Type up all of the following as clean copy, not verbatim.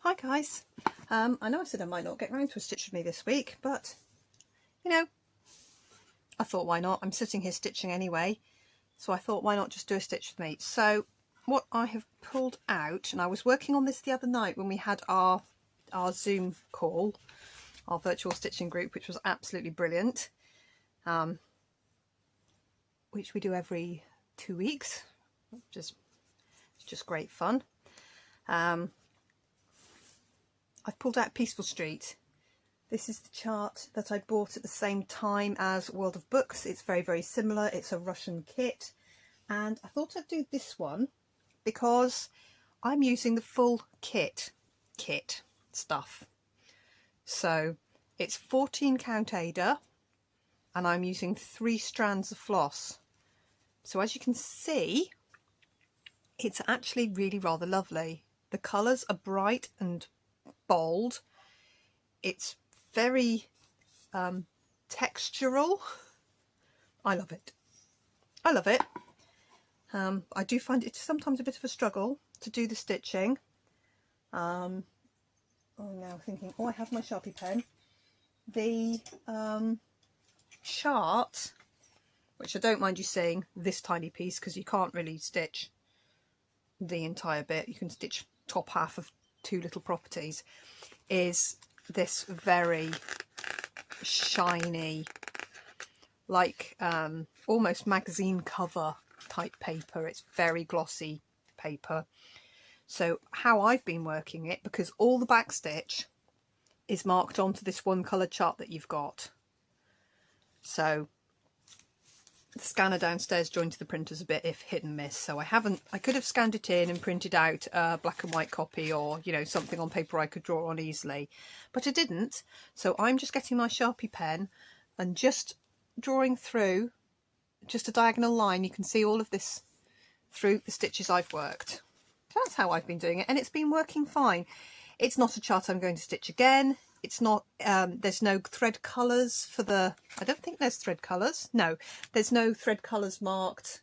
Hi guys, I know I said I might not get round to a stitch with me this week, but you know, I thought why not? I'm sitting here stitching anyway, so I thought why not just do a stitch with me. So what I have pulled out, and I was working on this the other night when we had our Zoom call, our virtual stitching group, which was absolutely brilliant, which we do every 2 weeks, which is just great fun. I've pulled out Peaceful Street. This is the chart that I bought at the same time as World of Books. It's very, very similar. It's a Russian kit. And I thought I'd do this one because I'm using the full kit stuff. So it's 14 count Ada and I'm using 3 strands of floss. So as you can see, it's actually really rather lovely. The colours are bright and bold. It's very textural. I love it. I love it. I do find it sometimes a bit of a struggle to do the stitching. Oh, now thinking, oh, I have my Sharpie pen. The chart, which I don't mind you seeing, this tiny piece, because you can't really stitch the entire bit. You can stitch top half of 2 little properties, is this very shiny, like almost magazine cover type paper. It's very glossy paper. So how I've been working it, because all the back stitch is marked onto this one colour chart that you've got. So the scanner downstairs joined to the printers a bit if hit and miss, so I could have scanned it in and printed out a black and white copy, or you know, something on paper I could draw on easily, but I didn't. So I'm just getting my Sharpie pen and just drawing through just a diagonal line. You can see all of this through the stitches I've worked. That's how I've been doing it, and it's been working fine. It's not a chart I'm going to stitch again. It's not, there's no thread colours for the, I don't think there's thread colours. No, there's no thread colours marked.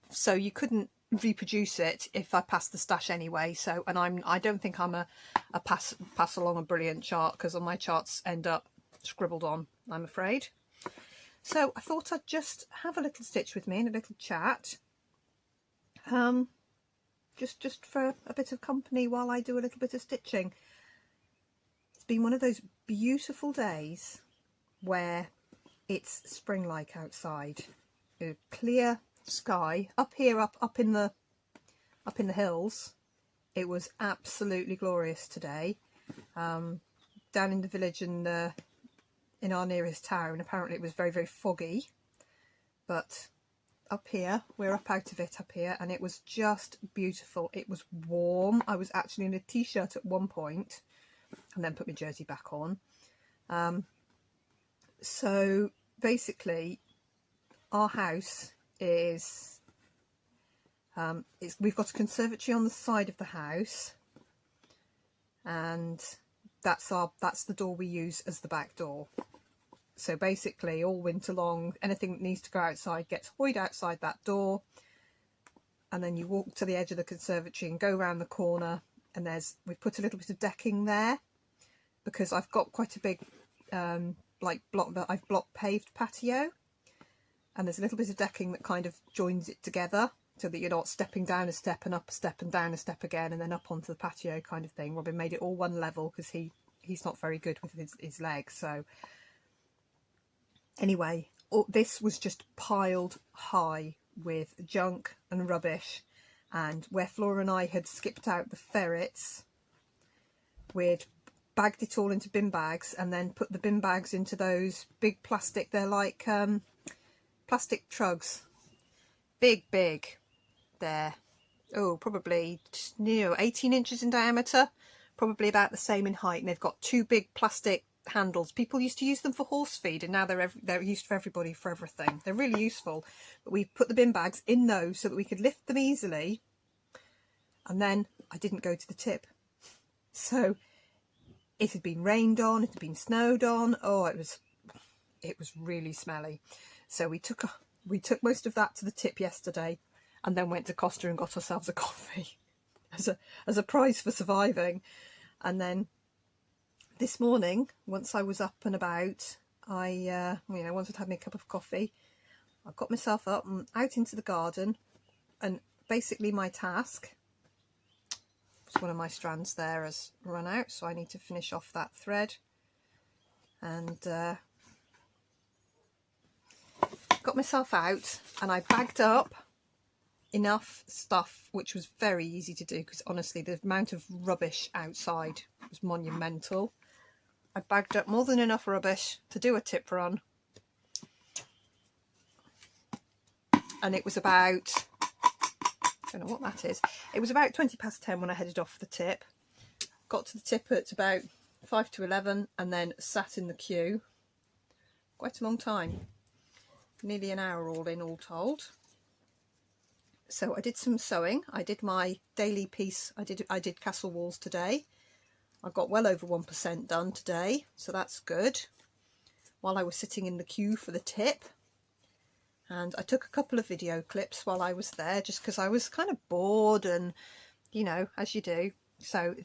So you couldn't reproduce it if I passed the stash anyway. So, and I don't think I'm a pass along a brilliant chart, because all my charts end up scribbled on, I'm afraid. So I thought I'd just have a little stitch with me and a little chat. Just for a bit of company while I do a little bit of stitching. It's been one of those beautiful days where it's spring-like outside. A clear sky up here, up in the hills. It was absolutely glorious today. Down in the village and in our nearest town, apparently it was very, very foggy. But up here, we're up out of it up here, and it was just beautiful. It was warm. I was actually in a t-shirt at one point, and then put my jersey back on. So basically our house is we've got a conservatory on the side of the house, and that's the door we use as the back door. So basically all winter long, anything that needs to go outside gets hoyed outside that door, and then you walk to the edge of the conservatory and go around the corner, and we've put a little bit of decking there because I've got quite a big block paved patio, and there's a little bit of decking that kind of joins it together so that you're not stepping down a step and up a step and down a step again and then up onto the patio kind of thing. Robin made it all one level because he's not very good with his legs. So anyway, this was just piled high with junk and rubbish, and where Flora and I had skipped out the ferrets, we'd bagged it all into bin bags and then put the bin bags into those big plastic, they're like plastic trugs, big they're probably 18 inches in diameter, probably about the same in height, and they've got 2 big plastic handles. People used to use them for horse feed, and now they're used for everybody for everything. They're really useful, but we put the bin bags in those so that we could lift them easily. And then I didn't go to the tip, so it had been rained on, it had been snowed on. Oh, it was really smelly. So we took most of that to the tip yesterday, and then went to Costa and got ourselves a coffee as a prize for surviving. And then this morning, once I was up and about, I once I'd had me a cup of coffee, I got myself up and out into the garden, and basically my task, one of my strands there has run out, so I need to finish off that thread, and got myself out and I bagged up enough stuff, which was very easy to do because honestly the amount of rubbish outside was monumental. I bagged up more than enough rubbish to do a tip run, and it was about, I don't know what that is, it was about 20 past 10 when I headed off the tip. Got to the tip at about 5 to 11 and then sat in the queue quite a long time, nearly an hour all in all told. So I did some sewing. I did my daily piece. I did castle walls today. I got well over 1% done today, so that's good, while I was sitting in the queue for the tip. And I took a couple of video clips while I was there, just because I was kind of bored, and you know, as you do. So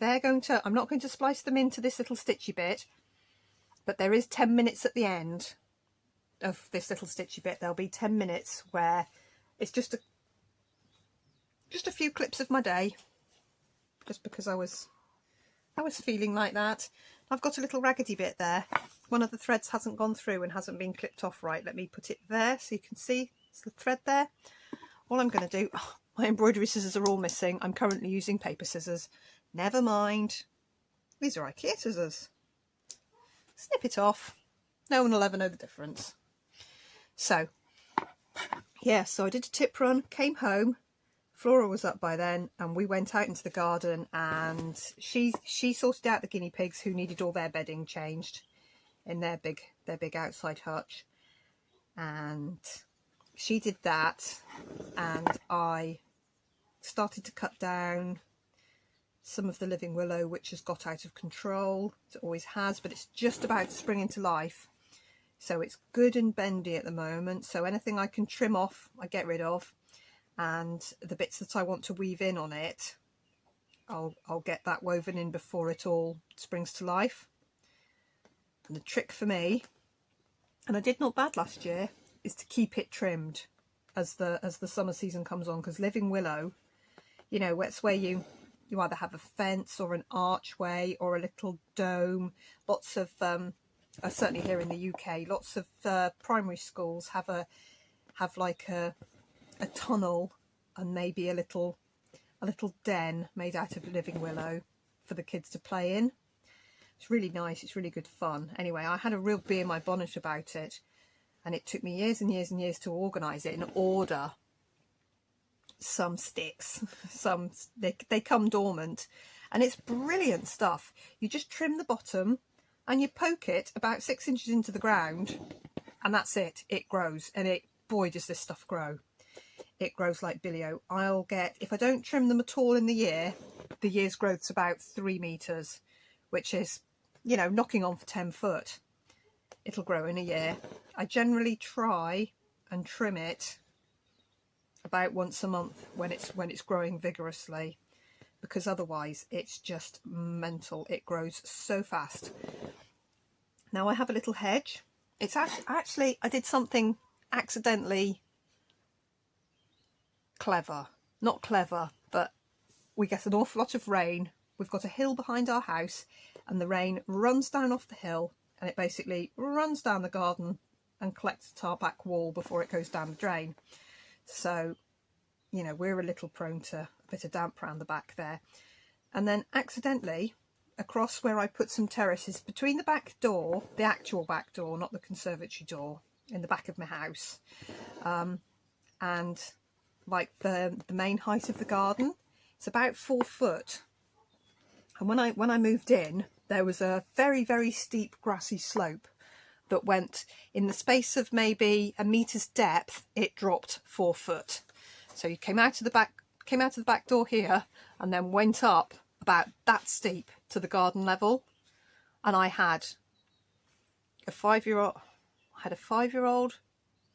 I'm not going to splice them into this little stitchy bit, but there is 10 minutes at the end of this little stitchy bit. There'll be 10 minutes where it's just a few clips of my day, just because I was feeling like that. I've got a little raggedy bit there. One of the threads hasn't gone through and hasn't been clipped off right. Let me put it there so you can see it's the thread there. All I'm going to do, my embroidery scissors are all missing. I'm currently using paper scissors. Never mind. These are IKEA scissors. Snip it off. No one will ever know the difference. So, yeah, so I did a tip run, came home. Flora was up by then, and we went out into the garden, and she sorted out the guinea pigs who needed all their bedding changed in their big outside hutch, and she did that, and I started to cut down some of the living willow, which has got out of control. It always has, but it's just about to spring into life, so it's good and bendy at the moment. So anything I can trim off I get rid of, and the bits that I want to weave in on it, I'll get that woven in before it all springs to life. And the trick for me, and I did not bad last year, is to keep it trimmed as the summer season comes on, because living willow, you know, that's where you either have a fence or an archway or a little dome. Lots of certainly here in the UK, lots of primary schools have like a tunnel and maybe a little den made out of living willow for the kids to play in. It's really nice, it's really good fun. Anyway, I had a real bee in my bonnet about it, and it took me years and years and years to organise it and order some sticks. They come dormant, and it's brilliant stuff. You just trim the bottom and you poke it about 6 inches into the ground, and that's it. It grows, and boy does this stuff grow. It grows like billy-o. I'll get, if I don't trim them at all in the year's growth's about 3 meters, which is, you know, knocking on for 10 foot. It'll grow in a year. I generally try and trim it about once a month when it's growing vigorously, because otherwise it's just mental. It grows so fast. Now I have a little hedge. It's actually I did something accidentally clever. Not clever, but we get an awful lot of rain. We've got a hill behind our house, and the rain runs down off the hill, and it basically runs down the garden and collects at our back wall before it goes down the drain. So, you know, we're a little prone to a bit of damp around the back there. And then accidentally, across where I put some terraces, between the back door, the actual back door, not the conservatory door, in the back of my house, and like the main height of the garden, it's about 4 foot. And when I moved in, there was a very, very steep grassy slope that went, in the space of maybe a meter's depth, it dropped 4 foot. So you came out of the back door here, and then went up about that steep to the garden level. And I had a 5-year-old,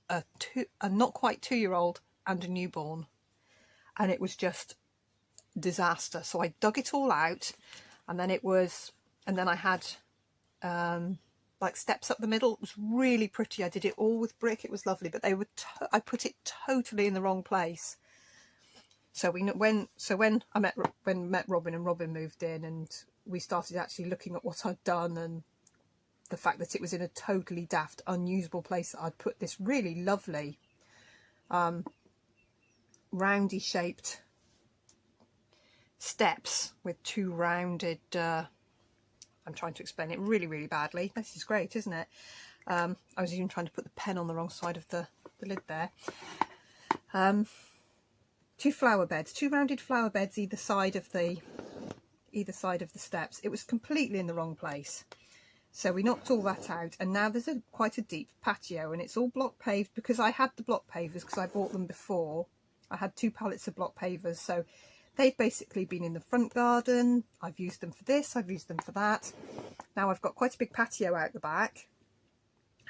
a not quite 2-year-old, and a newborn, and it was just disaster. So I dug it all out, And then I had like steps up the middle. It was really pretty. I did it all with brick. It was lovely, but I put it totally in the wrong place. So when I met Robin, and Robin moved in, and we started actually looking at what I'd done, and the fact that it was in a totally daft, unusable place, that I'd put this really lovely roundy shaped steps with two rounded I'm trying to explain it really, really badly. This is great, isn't it? I was even trying to put the pen on the wrong side of the lid there. Two flower beds, two rounded flower beds either side of the steps. It was completely in the wrong place. So we knocked all that out, and now there's quite a deep patio, and it's all block paved, because I had the block pavers, because I bought them before. I had 2 pallets of block pavers, so they've basically been in the front garden. I've used them for this, I've used them for that. Now I've got quite a big patio out the back,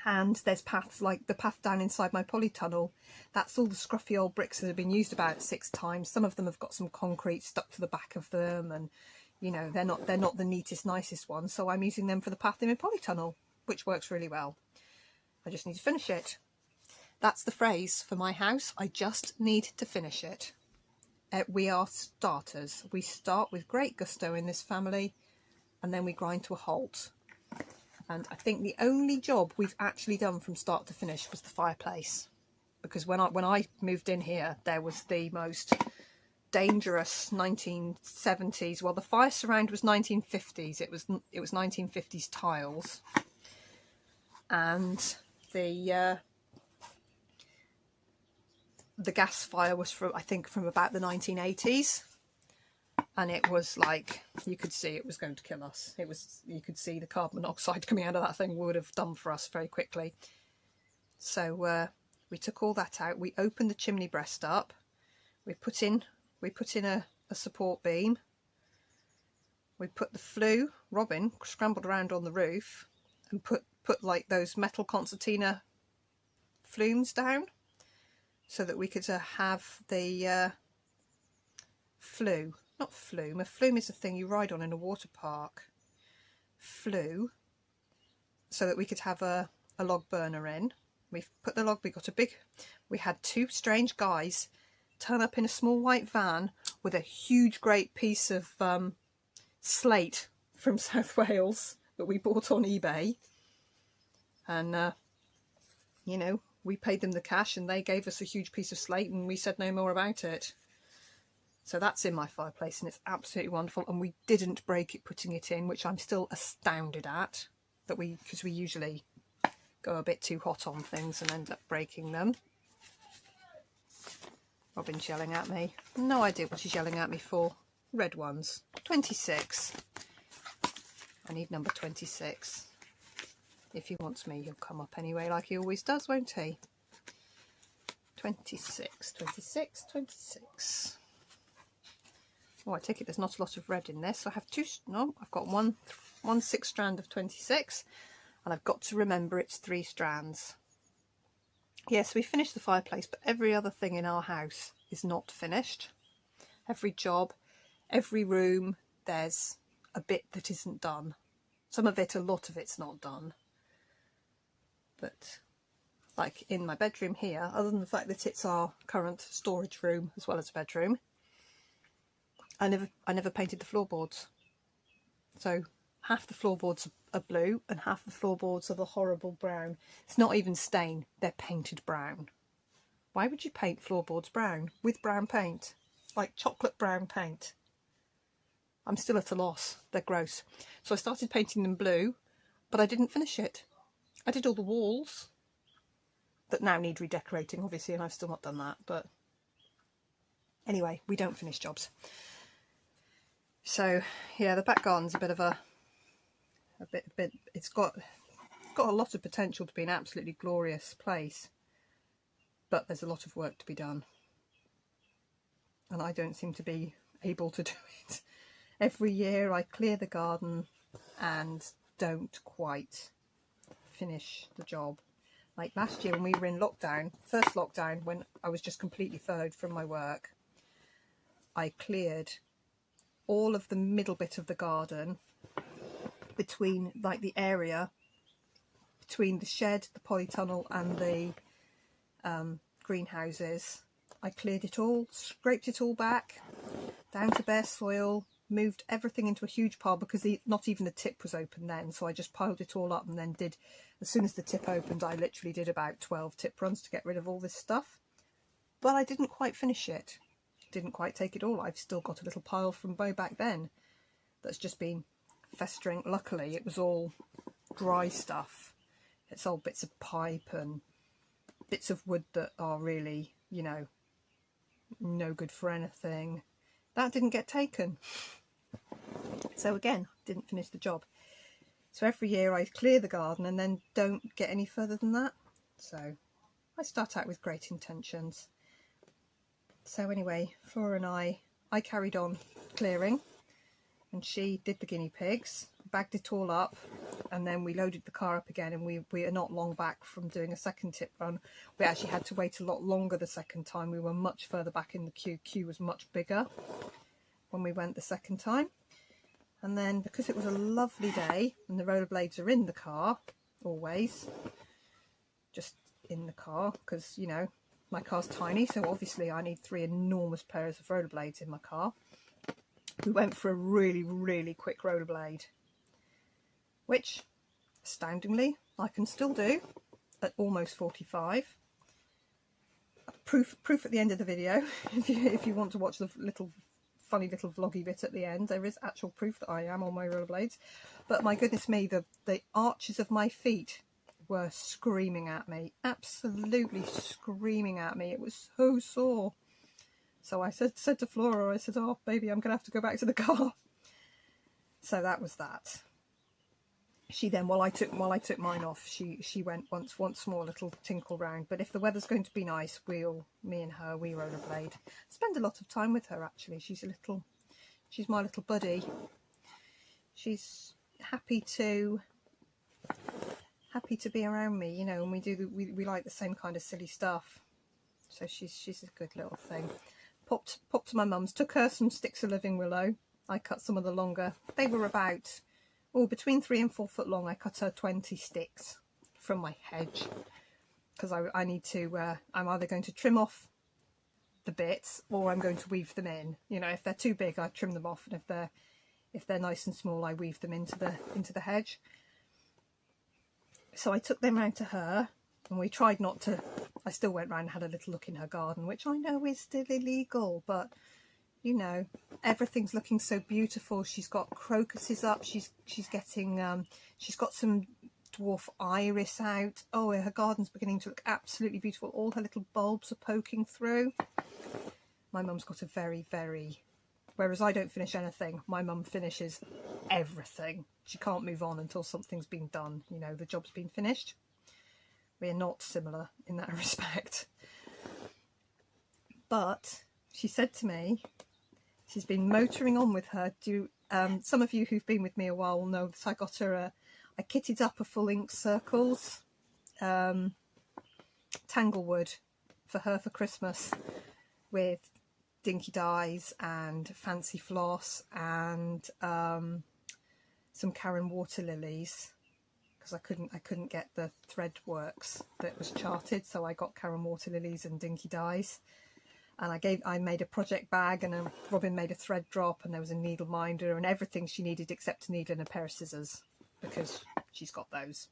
and there's paths, like the path down inside my polytunnel. That's all the scruffy old bricks that have been used about 6 times. Some of them have got some concrete stuck to the back of them, and you know, they're not the neatest, nicest ones, so I'm using them for the path in my polytunnel, which works really well. I just need to finish it. That's the phrase for my house. I just need to finish it. We are starters. We start with great gusto in this family, and then we grind to a halt. And I think the only job we've actually done from start to finish was the fireplace, because when I moved in here, there was the most dangerous 1970s, well, the fire surround was 1950s, it was 1950s tiles, and the gas fire was from, I think, from about the 1980s, and it was like, you could see it was going to kill us. You could see the carbon monoxide coming out of that thing would have done for us very quickly. So we took all that out, we opened the chimney breast up, we put in a support beam. We put the flue. Robin scrambled around on the roof and put like those metal concertina flumes down, so that we could have the flue, not flume. A flume is a thing you ride on in a water park. Flue, so that we could have a log burner in. We've put the log. We had 2 strange guys turn up in a small white van with a huge great piece of slate from South Wales that we bought on eBay, and you know, we paid them the cash and they gave us a huge piece of slate, and we said no more about it. So that's in my fireplace, and it's absolutely wonderful, and we didn't break it putting it in, which I'm still astounded at, because we usually go a bit too hot on things and end up breaking them. Robin's yelling at me. No idea what she's yelling at me for. Red ones. 26. I need number 26. If he wants me, he'll come up anyway, like he always does, won't he? 26, 26, 26. Oh, I take it there's not a lot of red in this. I have I've got one 6 strand of 26, and I've got to remember it's 3 strands. Yes, we finished the fireplace, but every other thing in our house is not finished. Every job, every room, there's a bit that isn't done. Some of it, a lot of it's not done. But like in my bedroom here, other than the fact that it's our current storage room as well as a bedroom, I never painted the floorboards. So half the floorboards are blue and half the floorboards are the horrible brown. It's not even stain, they're painted brown. Why would you paint floorboards brown with brown paint? Like chocolate brown paint. I'm still at a loss. They're gross. So I started painting them blue, but I didn't finish it. I did all the walls that now need redecorating, obviously, and I've still not done that. But anyway, we don't finish jobs. So yeah, the back garden's a bit of a bit. It's got a lot of potential to be an absolutely glorious place, but there's a lot of work to be done, and I don't seem to be able to do it. Every year I clear the garden and don't quite finish the job. Like last year when we were in lockdown, first lockdown, when I was just completely furloughed from my work, I cleared all of the middle bit of the garden, between like the area between the shed, the polytunnel and the greenhouses. I cleared it all, scraped it all back down to bare soil, moved everything into a huge pile because not even the tip was open then, so I just piled it all up and then did, as soon as the tip opened, I literally did about 12 tip runs to get rid of all this stuff. But I didn't quite finish it, didn't quite take it all. I've still got a little pile from way back then that's just been festering. Luckily it was all dry stuff. It's all bits of pipe and bits of wood that are really, you know, no good for anything. That didn't get taken. So again, didn't finish the job. So every year I clear the garden and then don't get any further than that. So I start out with great intentions. So anyway, Flora and I carried on clearing and she did the guinea pigs, bagged it all up, and then we loaded the car up again, and we are not long back from doing a second tip run. We actually had to wait a lot longer the second time. We were much further back in the queue. Queue was much bigger when we went the second time. And then because it was a lovely day and the rollerblades are in the car, always, just in the car, because, you know, my car's tiny, so obviously I need 3 enormous pairs of rollerblades in my car. We went for a really, really quick rollerblade, which, astoundingly, I can still do at almost 45. Proof at the end of the video, if you want to watch the funny little vloggy bit at the end, there is actual proof that I am on my rollerblades. But my goodness me, the arches of my feet were screaming at me, absolutely screaming at me. It was so sore. So I said to Flora, I said, oh baby, I'm gonna have to go back to the car. So that was that. She then, while I took mine off, she went once more a little tinkle round. But if the weather's going to be nice, me and her, we rollerblade. Spend a lot of time with her actually. She's my little buddy. She's happy to be around me, you know, and we like the same kind of silly stuff. So she's a good little thing. Popped to my mum's, took her some sticks of living willow. I cut some of the longer. They were about, between 3 and 4 foot long. I cut her 20 sticks from my hedge because I need to, I'm either going to trim off the bits or I'm going to weave them in. You know, if they're too big, I trim them off, and if they're nice and small, I weave them into the hedge. So I took them round to her, and we tried not to. I still went round and had a little look in her garden, which I know is still illegal, but you know, everything's looking so beautiful. She's got crocuses up. She's getting she's got some dwarf iris out. Oh, her garden's beginning to look absolutely beautiful. All her little bulbs are poking through. My mum's got a very, very, whereas I don't finish anything, my mum finishes everything. She can't move on until something's been done, you know, the job's been finished. We're not similar in that respect. But she said to me, she's been motoring on with her. Some of you who've been with me a while will know that I got her I kitted up a full ink circles tanglewood for her for Christmas, with dinky dyes and fancy floss and some Karen water lilies, because I couldn't get the thread works that was charted, so I got Karen water lilies and dinky dyes. And I made a project bag, and Robin made a thread drop, and there was a needle minder and everything she needed except a needle and a pair of scissors, because she's got those.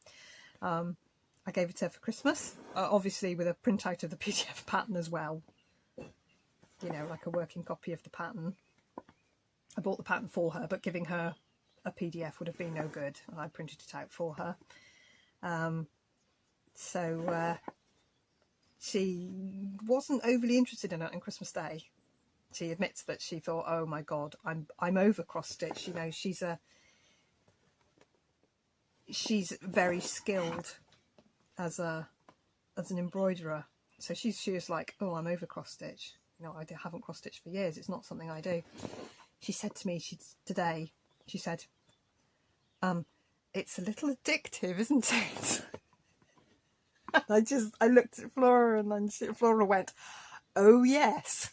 I gave it to her for Christmas, obviously with a printout of the PDF pattern as well, you know, like a working copy of the pattern. I bought the pattern for her, but giving her a PDF would have been no good, and I printed it out for her. She wasn't overly interested in it on Christmas Day. She admits that she thought, oh my god, I'm over cross stitch. You know, she's very skilled as an embroiderer, so she was like, oh, I'm over cross stitch. You know, I haven't cross stitched for years. It's not something I do. She said to me today, she said, it's a little addictive, isn't it? I looked at Flora, and then Flora went, oh yes.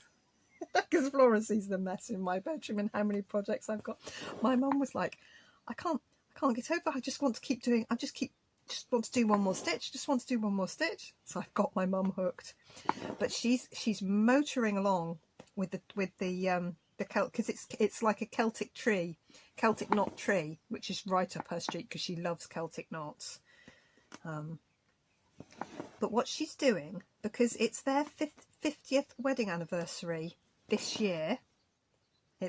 because Flora sees the mess in my bedroom and how many projects I've got. My mum was like, I can't get over. I just want to keep doing. Just want to do one more stitch. Just want to do one more stitch. So I've got my mum hooked. But she's motoring along with the Celt, because it's like a Celtic knot tree, which is right up her street because she loves Celtic knots. But what she's doing, because it's their 50th wedding anniversary this year,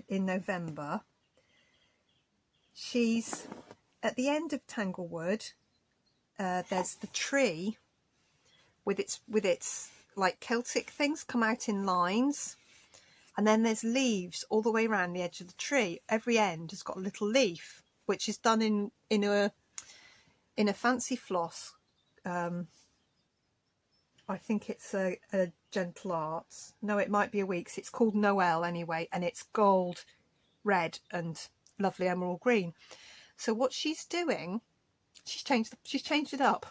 in November, she's at the end of Tanglewood. There's the tree with its like Celtic things come out in lines, and then there's leaves all the way around the edge of the tree. Every end has got a little leaf, which is done in a fancy floss. I think it's a Gentle Arts. No, it might be a Weeks. It's called Noel anyway, and it's gold, red, and lovely emerald green. So what she's doing, she's changed it up.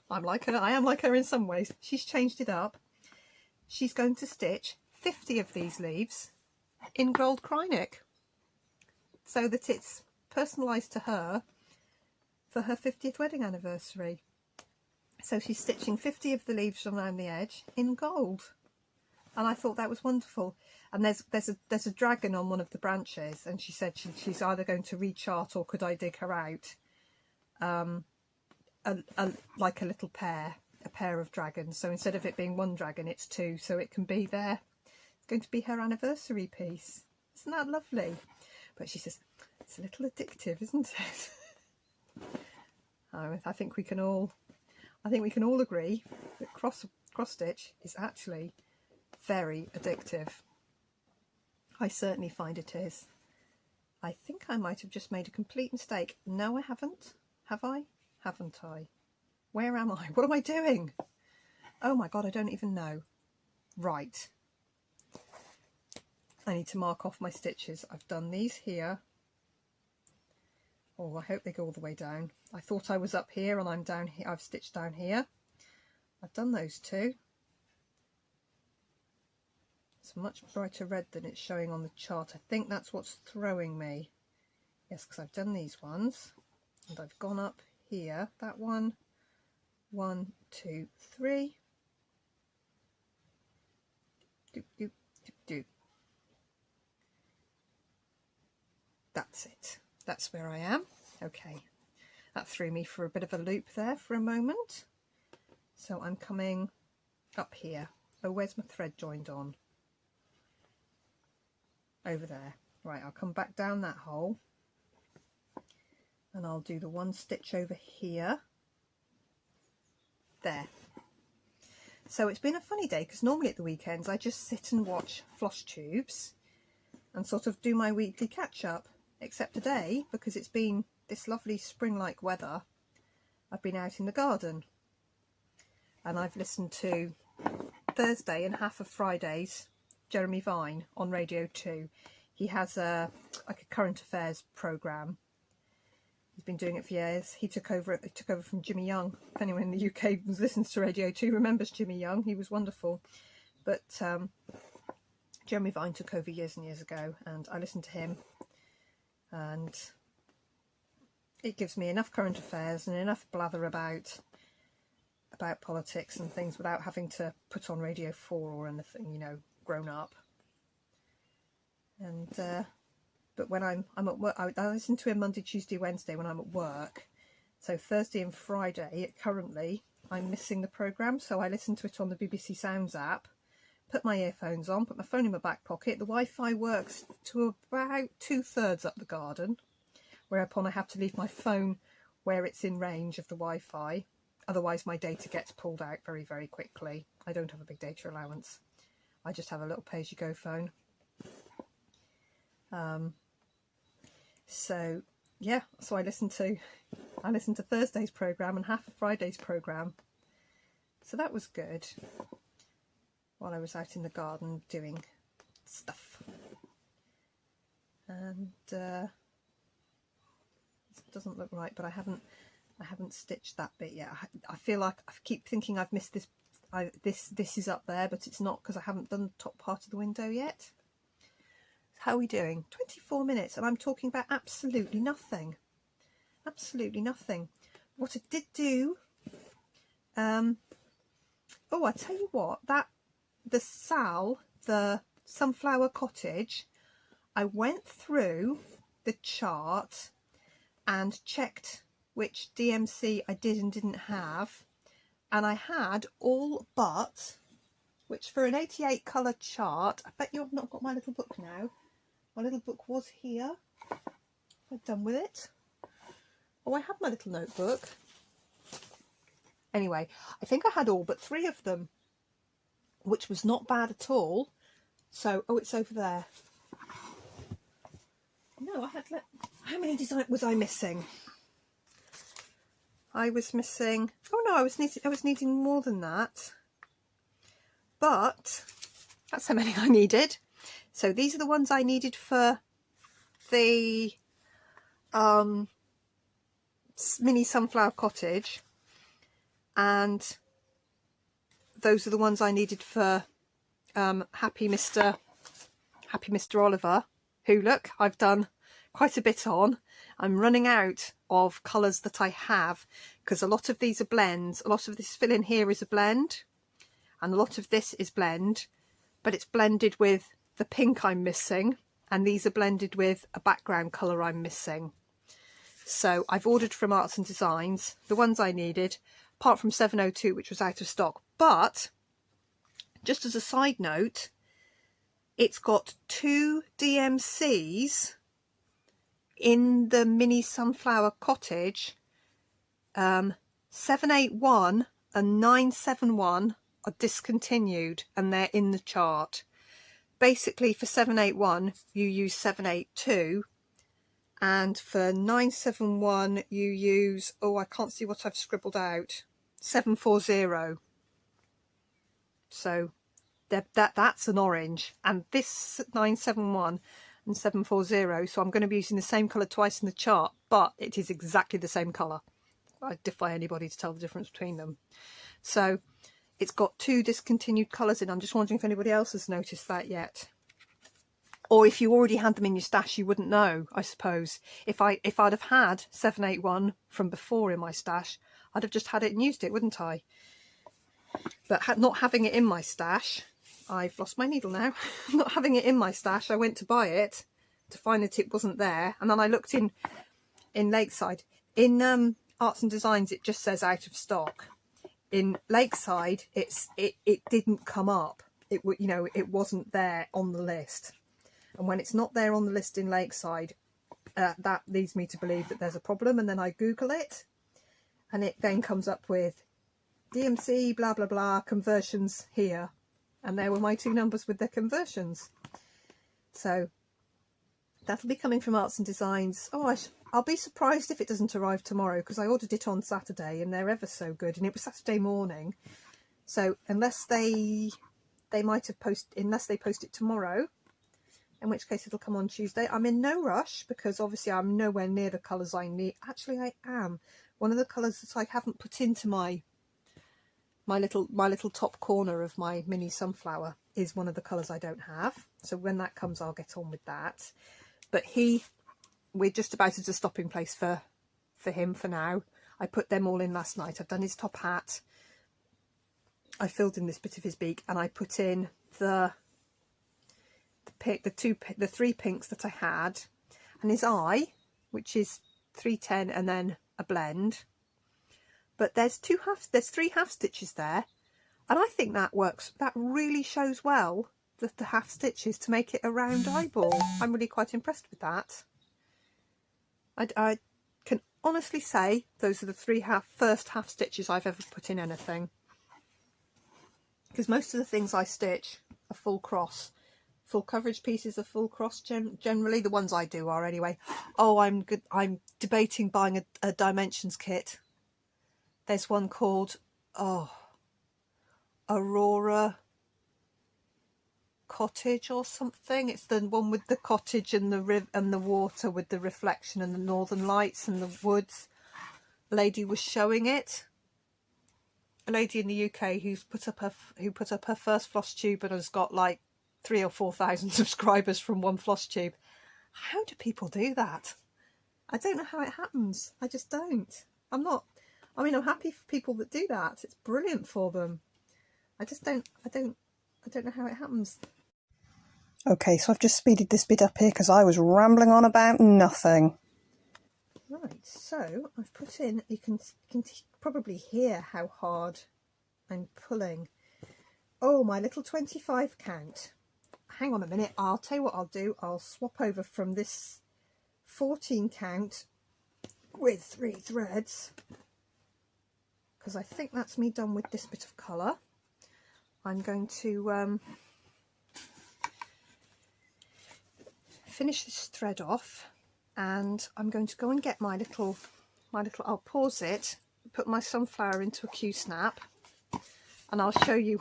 I'm like her. I am like her in some ways. She's changed it up. She's going to stitch 50 of these leaves in gold Krynic, so that it's personalised to her for her 50th wedding anniversary. So she's stitching 50 of the leaves around the edge in gold, and I thought that was wonderful. And there's a dragon on one of the branches, and she said she's either going to rechart or could I dig her out, like a little pair of dragons. So instead of it being one dragon, it's two, so it can be there. It's going to be her anniversary piece. Isn't that lovely? But she says it's a little addictive, isn't it? I think we can all agree that cross stitch is actually very addictive. I certainly find it is. I think I might have just made a complete mistake. No, I haven't. Have I? Haven't I? Where am I? What am I doing? Oh my God, I don't even know. Right. I need to mark off my stitches. I've done these here. Oh, I hope they go all the way down. I thought I was up here and I'm down here. I've stitched down here. I've done those two. It's much brighter red than it's showing on the chart. I think that's what's throwing me. Yes, because I've done these ones. And I've gone up here. That one. 1, 2, 3. Doop, doop, doop, doop. That's it. That's where I am. Okay, that threw me for a bit of a loop there for a moment. So I'm coming up here. Oh, where's my thread joined on? Over there. Right, I'll come back down that hole and I'll do the one stitch over here. There. So it's been a funny day, because normally at the weekends I just sit and watch Floss Tubes and sort of do my weekly catch up, except today, because it's been this lovely spring-like weather, I've been out in the garden and I've listened to Thursday and half of Friday's Jeremy Vine on Radio 2. He has like a current affairs programme. He's been doing it for years. He took over from Jimmy Young. If anyone in the UK listens to Radio 2 remembers Jimmy Young, he was wonderful. But Jeremy Vine took over years and years ago, and I listened to him, and it gives me enough current affairs and enough blather about politics and things without having to put on Radio 4 or anything, you know, grown up. And but when I'm at work, I listen to him Monday, Tuesday, Wednesday when I'm at work. So Thursday and Friday, currently, I'm missing the programme, so I listen to it on the BBC Sounds app, put my earphones on, put my phone in my back pocket. The Wi-Fi works to about 2/3 up the garden, whereupon I have to leave my phone where it's in range of the Wi-Fi. Otherwise my data gets pulled out very, very quickly. I don't have a big data allowance. I just have a little pay-as-you-go phone. So yeah, so I listened to Thursday's programme and half of Friday's programme. So that was good while I was out in the garden doing stuff. And it doesn't look right, but I haven't stitched that bit yet. I feel like I keep thinking I've missed this. this is up there, but it's not because I haven't done the top part of the window yet. How are we doing? 24 minutes, and I'm talking about absolutely nothing. Absolutely nothing. What I did do, oh, I tell you what, the Sunflower Cottage, I went through the chart and checked which DMC I did and didn't have, and I had all but, which for an 88 colour chart, I bet you've not got my little book now. My little book was here. I'm done with it. Oh, I have my little notebook. Anyway, I think I had all but 3 of them, which was not bad at all. So, oh, it's over there. No, I had, how many designs was I missing? I was missing, oh no, I was needing more than that. But that's how many I needed. So these are the ones I needed for the mini Sunflower Cottage, and those are the ones I needed for Happy Mr. Oliver, who, look, I've done quite a bit on. I'm running out of colours that I have, because a lot of these are blends. A lot of this fill in here is a blend, and a lot of this is blend, but it's blended with the pink I'm missing, and these are blended with a background colour I'm missing. So I've ordered from Arts and Designs the ones I needed, apart from 702, which was out of stock. But just as a side note, it's got 2 DMCs in the mini Sunflower Cottage. 781 and 971 are discontinued, and they're in the chart. Basically, for 781 you use 782, and for 971 you use, oh, I can't see what I've scribbled out, 740. So that's an orange, and this 971 and 740, so I'm going to be using the same colour twice in the chart, but it is exactly the same colour. I defy anybody to tell the difference between them. So it's got 2 discontinued colours in. I'm just wondering if anybody else has noticed that yet. Or if you already had them in your stash, you wouldn't know, I suppose. If I'd have had 781 from before in my stash, I'd have just had it and used it, wouldn't I? But not having it in my stash, I've lost my needle now. Not having it in my stash, I went to buy it to find that it wasn't there. And then I looked in Lakeside. In Arts and Designs, it just says out of stock. In Lakeside, it didn't come up. It wasn't there on the list. And when it's not there on the list in Lakeside, that leads me to believe that there's a problem. And then I Google it, and it then comes up with DMC blah blah blah conversions here, and there were my 2 numbers with their conversions. So that'll be coming from Arts and Designs. Oh, I'll be surprised if it doesn't arrive tomorrow, because I ordered it on Saturday and they're ever so good, and it was Saturday morning. So unless they might have unless they post it tomorrow, in which case it'll come on Tuesday. I'm in no rush, because obviously I'm nowhere near the colours I need. Actually, I am. One of the colours that I haven't put into my little top corner of my mini sunflower is one of the colours I don't have. So when that comes, I'll get on with that. But we're just about as a stopping place for him for now. I put them all in last night. I've done his top hat. I filled in this bit of his beak, and I put in the 3 pinks that I had, and his eye, which is 310 and then a blend. But there's 3 half stitches there, and I think that works. That really shows well the half stitches to make it a round eyeball. I'm really quite impressed with that. I can honestly say those are the 3 first half stitches I've ever put in anything, because most of the things I stitch are full cross. Full coverage pieces are full cross generally. The ones I do are anyway. Oh, I'm debating buying a dimensions kit. There's one called Aurora Cottage or something. It's the one with the cottage and the water with the reflection and the northern lights and the woods. A lady was showing it. a lady in the UK who put up her first floss tube and has got like 3,000 or 4,000 subscribers from one floss tube. How do people do that? I don't know how it happens. I just don't. I'm happy for people that do that. It's brilliant for them. I don't know how it happens. Okay, so I've just speeded this bit up here because I was rambling on about nothing. Right, so I've put in, you can probably hear how hard I'm pulling. Oh, my little 25 count. Hang on a minute, I'll tell you what I'll do. I'll swap over from this 14 count with 3 threads, because I think that's me done with this bit of colour. I'm going to finish this thread off, and I'm going to go and get my little, I'll pause it, put my sunflower into a Q-snap, and I'll show you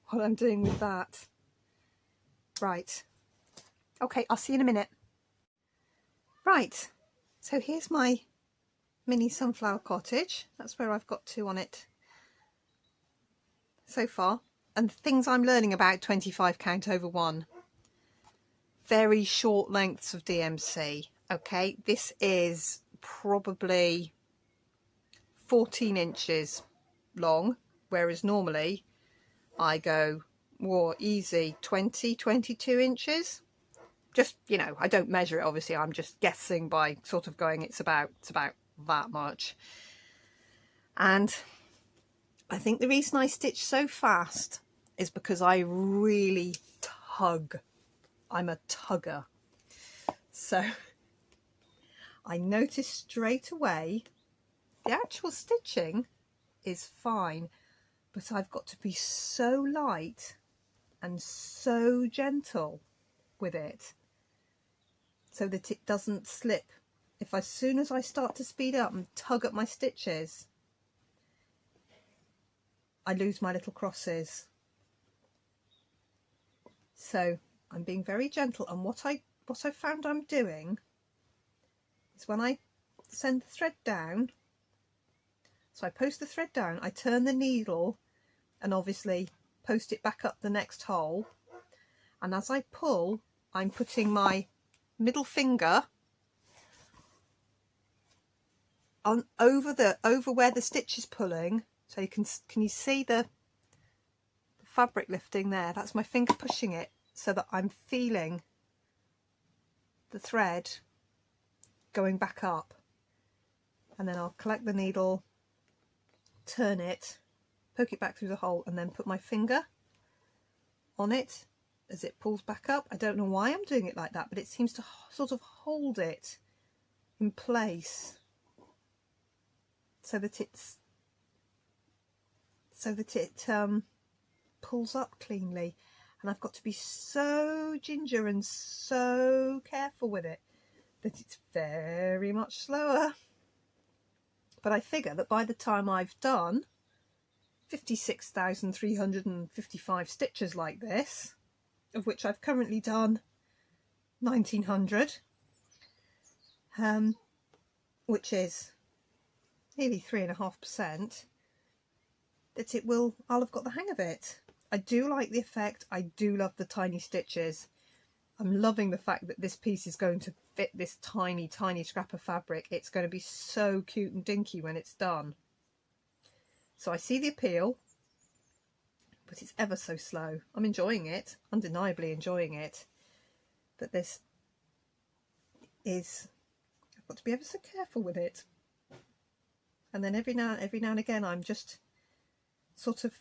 what I'm doing with that. Right, okay, I'll see you in a minute. Right, so here's my mini sunflower cottage. That's where I've got to on it so far. And things I'm learning about 25 count over 1. Very short lengths of DMC. Okay, this is probably 14 inches long, whereas normally I go more easy 20, 22 inches. Just, you know, I don't measure it, obviously. I'm just guessing by sort of going, it's about that much. And I think the reason I stitch so fast is because I really tug. I'm a tugger. So I noticed straight away the actual stitching is fine, but I've got to be so light and so gentle with it so that it doesn't slip. If as soon as I start to speed up and tug at my stitches, I lose my little crosses. So I'm being very gentle, and what I found I'm doing is when I send the thread down, so I post the thread down, I turn the needle and obviously post it back up the next hole, and as I pull, I'm putting my middle finger on over where the stitch is pulling, so you can you see the fabric lifting there? That's my finger pushing it so that I'm feeling the thread going back up, and then I'll collect the needle, turn it, poke it back through the hole, and then put my finger on it as it pulls back up. I don't know why I'm doing it like that, but it seems to sort of hold it in place so that it pulls up cleanly. And I've got to be so ginger and so careful with it that it's very much slower. But I figure that by the time I've done 56,355 stitches like this, of which I've currently done 1,900, which is nearly 3.5%, that I'll have got the hang of it. I do like the effect. I do love the tiny stitches. I'm loving the fact that this piece is going to fit this tiny, tiny scrap of fabric. It's going to be so cute and dinky when it's done. So I see the appeal, but it's ever so slow. I'm enjoying it, undeniably enjoying it. But this is, I've got to be ever so careful with it. And then every now and again, I'm just sort of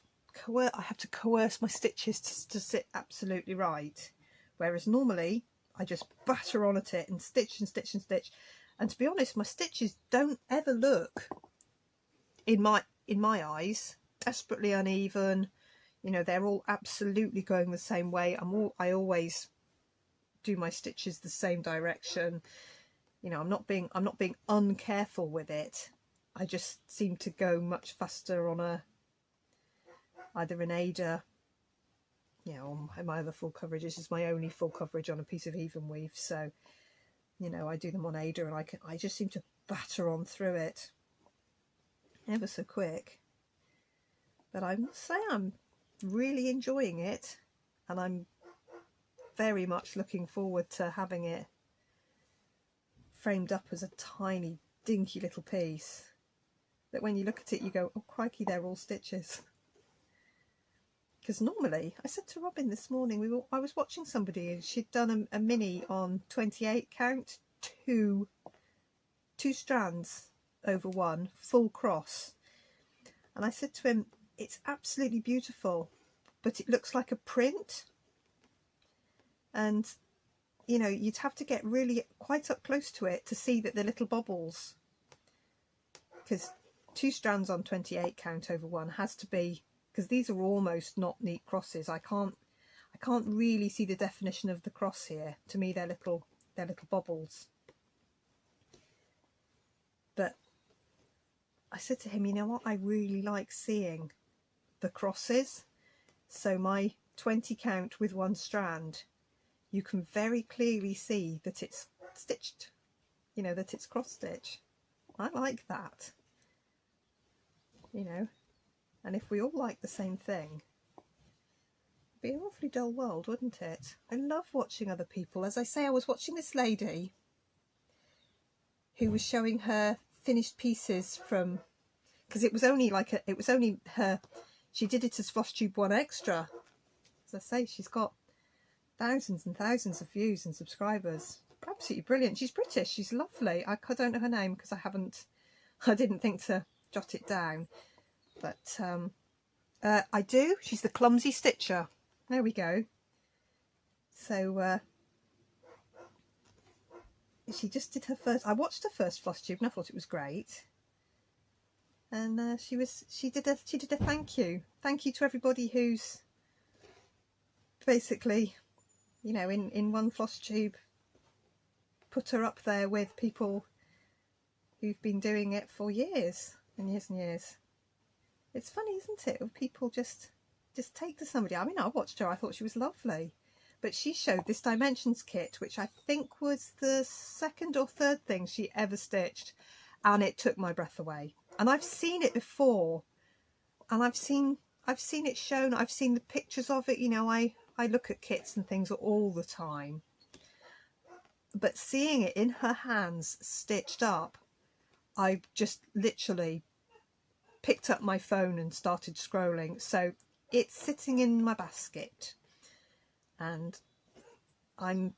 I have to coerce my stitches to sit absolutely right, whereas normally I just batter on at it and stitch and stitch and stitch. And to be honest, my stitches don't ever look, in my eyes, desperately uneven. You know, they're all absolutely going the same way. I always do my stitches the same direction. You know, I'm not being uncareful with it. I just seem to go much faster on either an Ada, you know, my other full coverage. This is my only full coverage on a piece of even weave, so you know, I do them on Ada, and I just seem to batter on through it ever so quick. But I must say I'm really enjoying it, and I'm very much looking forward to having it framed up as a tiny dinky little piece that when you look at it you go, oh crikey, they're all stitches. Because normally, I said to Robin this morning, I was watching somebody and she'd done a mini on 28 count, two strands over one, full cross. And I said to him, it's absolutely beautiful, but it looks like a print. And, you know, you'd have to get really quite up close to it to see that the little bobbles. Because 2 strands on 28 count over one has to be, because these are almost not neat crosses. I can't really see the definition of the cross here. To me, they're little bobbles. But I said to him, you know what, I really like seeing the crosses. So my 20 count with 1 strand, you can very clearly see that it's stitched, you know, that it's cross stitch. I like that, you know. And if we all like the same thing, it'd be an awfully dull world, wouldn't it? I love watching other people. As I say, I was watching this lady who was showing her finished pieces from, because it was only her, she did it as Floss Tube 1 Extra. As I say, she's got thousands and thousands of views and subscribers. Absolutely brilliant. She's British, she's lovely. I don't know her name because I didn't think to jot it down. But I do. She's the Clumsy Stitcher. There we go. So she just did her first. I watched her first Floss Tube and I thought it was great. And she did a thank you to everybody who's basically, you know, in one Floss Tube, put her up there with people who've been doing it for years and years and years. It's funny, isn't it, when people just take to somebody. I mean, I watched her, I thought she was lovely, but she showed this dimensions kit, which I think was the 2nd or 3rd thing she ever stitched, and it took my breath away. And I've seen it before, and I've seen it shown, I've seen the pictures of it, you know. I look at kits and things all the time, but seeing it in her hands stitched up, I just literally picked up my phone and started scrolling. So it's sitting in my basket and I'm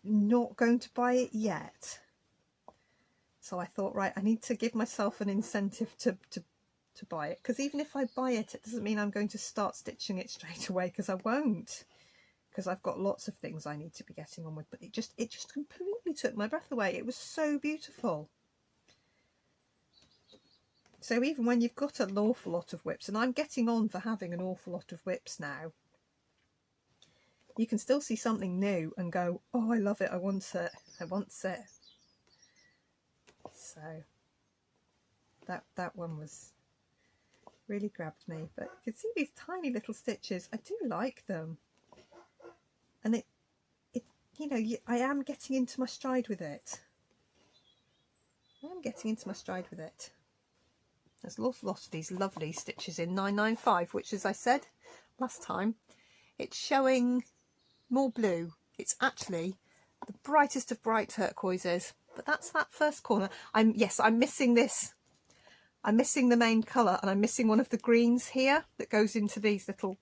not going to buy it yet. So I thought, right, I need to give myself an incentive to buy it, because even if I buy it, it doesn't mean I'm going to start stitching it straight away, because I won't, because I've got lots of things I need to be getting on with. But it just completely took my breath away. It was so beautiful. So even when you've got an awful lot of whips, and I'm getting on for having an awful lot of whips now, you can still see something new and go, oh, I love it, I want it, I want it. So that one was really grabbed me. But you can see these tiny little stitches. I do like them, and it you know, I am getting into my stride with it. There's an awful lot of these lovely stitches in 995, which, as I said last time, it's showing more blue. It's actually the brightest of bright turquoises, but that's that first corner. I'm missing this. I'm missing the main colour, and I'm missing one of the greens here that goes into these little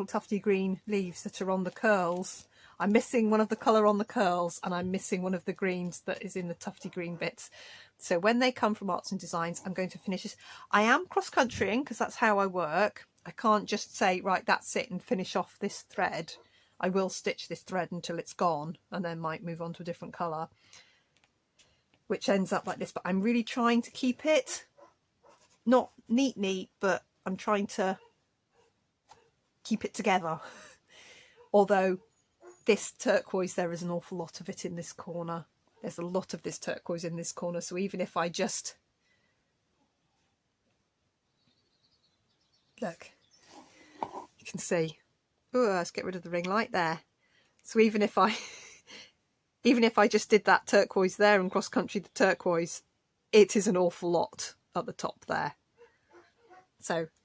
tufty green leaves that are on the curls. I'm missing one of the colour on the curls, and I'm missing one of the greens that is in the tufty green bits. So when they come from Arts and Designs, I'm going to finish this. I am cross-countrying because that's how I work. I can't just say, right, that's it, and finish off this thread. I will stitch this thread until it's gone, and then might move on to a different colour, which ends up like this. But I'm really trying to keep it not neat, but I'm trying to keep it together. Although this turquoise, there is an awful lot of it in this corner. There's a lot of this turquoise in this corner. So even if I just look, you can see, oh, let's get rid of the ring light there. So even if I just did that turquoise there and cross country the turquoise, it is an awful lot at the top there. So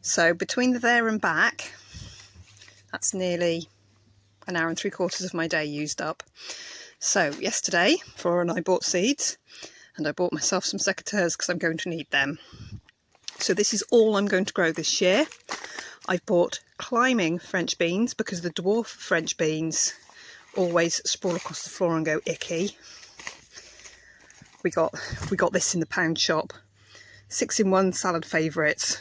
So between the there and back, that's nearly an hour and 3/4 of my day used up. So yesterday, Flora and I bought seeds, and I bought myself some secateurs because I'm going to need them. So this is all I'm going to grow this year. I've bought climbing French beans because the dwarf French beans always sprawl across the floor and go icky. We got this in the pound shop. 6-in-1 salad favourites.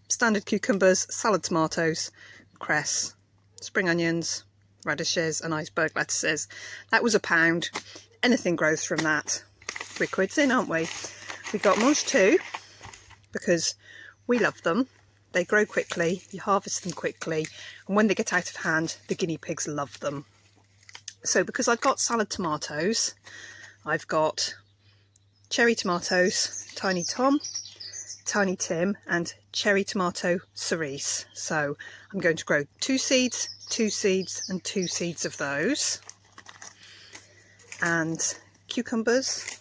Standard cucumbers, salad tomatoes, cress, spring onions, radishes and iceberg lettuces. That was £1. Anything grows from that. We're quids in, aren't we? We got mange too, because we love them. They grow quickly, you harvest them quickly, and when they get out of hand, the guinea pigs love them. So because I've got salad tomatoes, I've got cherry tomatoes, Tiny Tom, Tiny Tim, and cherry tomato cerise. So I'm going to grow 2 seeds, 2 seeds, and 2 seeds of those. And cucumbers,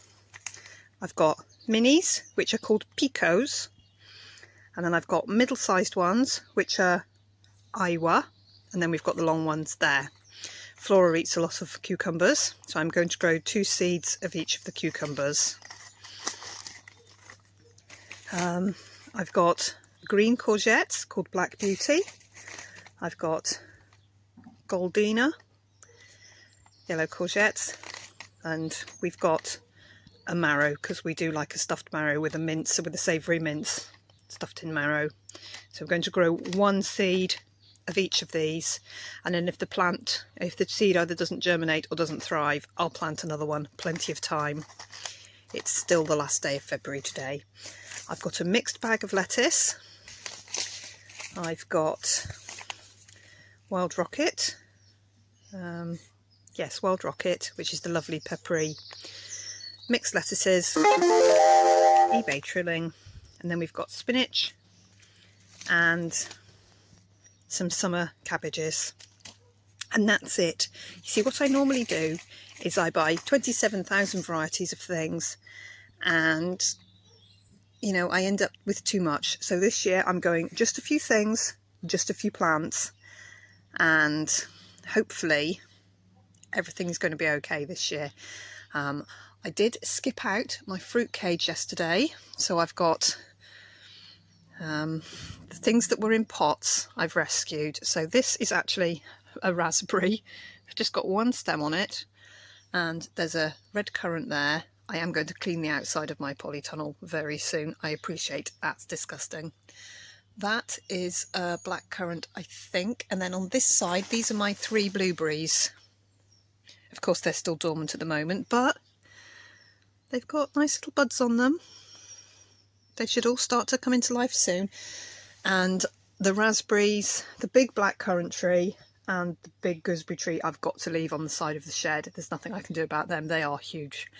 I've got minis, which are called picots. And then I've got middle-sized ones, which are Iowa, and then we've got the long ones there. Flora eats a lot of cucumbers, so I'm going to grow 2 seeds of each of the cucumbers. I've got green courgettes called Black Beauty. I've got Goldina, yellow courgettes, and we've got a marrow because we do like a stuffed marrow with a savoury mince. Stuffed in marrow. So I'm going to grow 1 seed of each of these, and then if the seed either doesn't germinate or doesn't thrive, I'll plant another one. Plenty of time. It's still the last day of February today. I've got a mixed bag of lettuce. I've got wild rocket. Yes, wild rocket, which is the lovely peppery mixed lettuces, eBay trilling. And then we've got spinach and some summer cabbages. And that's it. You see, what I normally do is I buy 27,000 varieties of things, and, you know, I end up with too much. So this year I'm going just a few things, just a few plants, and hopefully everything's going to be okay this year. I did skip out my fruit cage yesterday, so I've got the things that were in pots I've rescued. So this is actually a raspberry. I've just got 1 stem on it, and there's a red currant there. I am going to clean the outside of my polytunnel very soon. I appreciate that's disgusting. That is a black currant, I think. And then on this side, these are my 3 blueberries. Of course, they're still dormant at the moment, but they've got nice little buds on them. They should all start to come into life soon. And the raspberries, the big black currant tree and the big gooseberry tree I've got to leave on the side of the shed. There's nothing I can do about them. They are huge.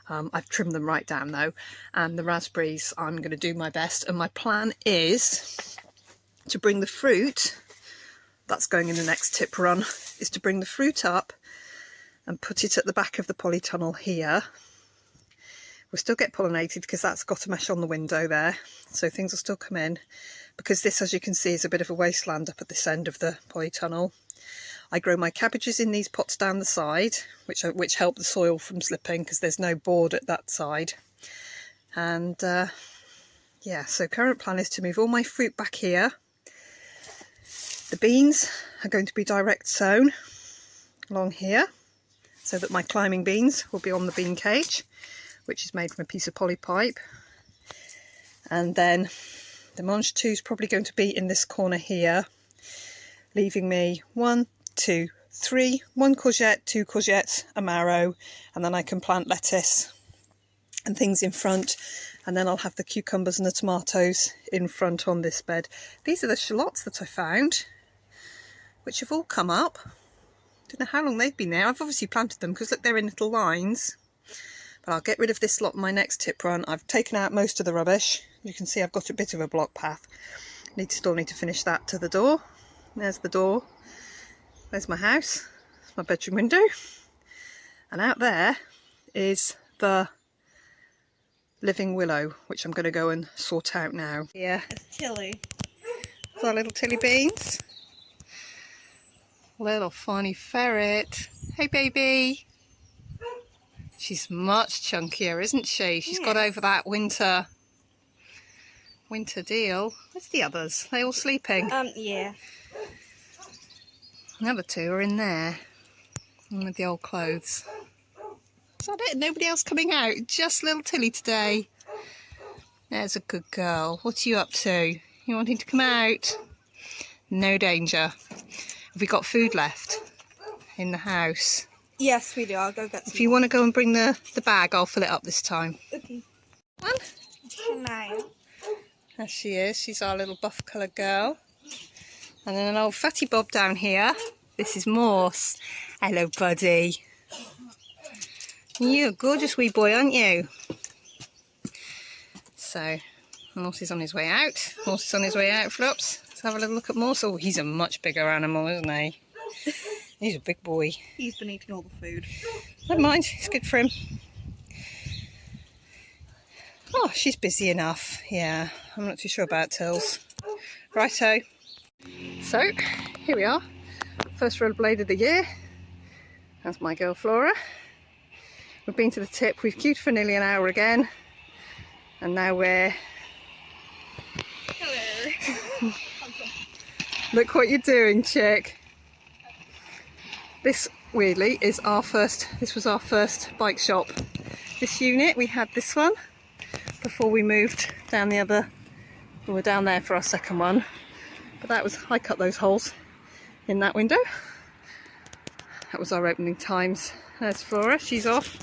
I've trimmed them right down though. And the raspberries, I'm going to do my best. And my plan is to bring the fruit, that's going in the next tip run, is to bring the fruit up and put it at the back of the polytunnel here. We'll still get pollinated because that's got a mesh on the window there, so things will still come in, because this, as you can see, is a bit of a wasteland up at this end of the polytunnel. I grow my cabbages in these pots down the side, which help the soil from slipping because there's no board at that side. And yeah, so current plan is to move all my fruit back here. The beans are going to be direct sown along here, so that my climbing beans will be on the bean cage, which is made from a piece of poly pipe. And then the mange tout is probably going to be in this corner here, leaving me 1, 2, 3, 1 courgette, 2 courgettes, a marrow, and then I can plant lettuce and things in front, and then I'll have the cucumbers and the tomatoes in front on this bed. These are the shallots that I found, which have all come up. Don't know how long they've been there. I've obviously planted them because look, they're in little lines. But I'll get rid of this lot in my next tip run. I've taken out most of the rubbish. You can see I've got a bit of a block path. Still need to finish that to the door. There's the door. There's my house. That's my bedroom window. And out there is the living willow, which I'm going to go and sort out now. Yeah, It's Tilly. It's our little Tilly Beans. Little funny ferret. Hey baby. She's much chunkier, isn't she? She's got over that winter deal. Where's the others? They all sleeping? Yeah. The other two are in there. One with the old clothes. Is that it? Nobody else coming out? Just little Tilly today. There's a good girl. What are you up to? You wanting to come out? No danger. Have we got food left in the house? Yes, we do. I'll go get some. If you want to go and bring the bag, I'll fill it up this time. Okay. One. Shania. There she is. She's our little buff coloured girl. And then an old fatty bob down here. This is Morse. Hello, buddy. You're a gorgeous wee boy, aren't you? So, Morse is on his way out. Morse is on his way out, Flops. Let's have a little look at Morse. Oh, he's a much bigger animal, isn't he? He's a big boy. He's been eating all the food. Never mind, it's good for him. Oh, she's busy enough. Yeah, I'm not too sure about Tills. Righto. So, here we are. First rollerblade of the year. That's my girl Flora. We've been to the tip. We've queued for nearly an hour again. And now we're... Hello. Look what you're doing, chick. This, weirdly, is our first... This was our first bike shop. This unit, we had this one before we moved down the other... We were down there for our second one. But that was... I cut those holes in that window. That was our opening times. There's Flora, she's off.